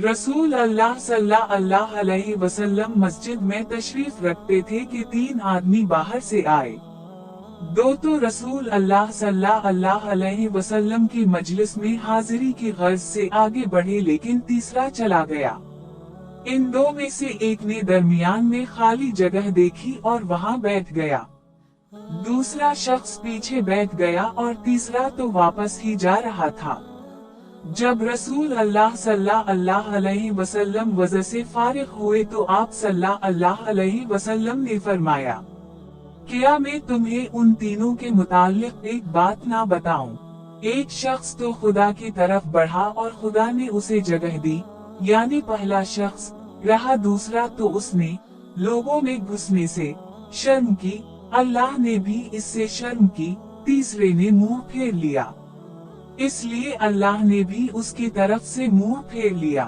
रसूल अल्लाह सल्लल्लाहु अलैहि वसल्लम मस्जिद में तशरीफ रखते थे कि 3 आदमी बाहर से आए। 2 तो रसूल अल्लाह सल्लल्लाहु अलैहि वसल्लम की मजलिस में हाजिरी की गर्ज से आगे बढ़े, लेकिन तीसरा चला गया। इन 2 में से एक ने दरमियान में खाली जगह देखी और वहां बैठ गया। दूसरा शख्स पीछे बैठ गया और तीसरा तो वापस ही जा रहा था। जब रसूल अल्लाह सल्लल्लाहु अलैहि वसल्लम वज़ू से फारिग हुए तो आप सल्लल्लाहु अलैहि वसल्लम ने फरमाया, क्या मैं तुम्हें उन तीनों के मुताल्लिक एक बात ना बताऊं? एक शख्स तो खुदा की तरफ बढ़ा और खुदा ने उसे जगह दी, यानी पहला शख्स। रहा दूसरा तो उसने लोगों में घुसने से शर्म की, अल्लाह ने भी इससे शर्म की। तीसरे ने मुंह फेर लिया, इसलिए अल्लाह ने भी उसकी तरफ से मुंह फेर लिया।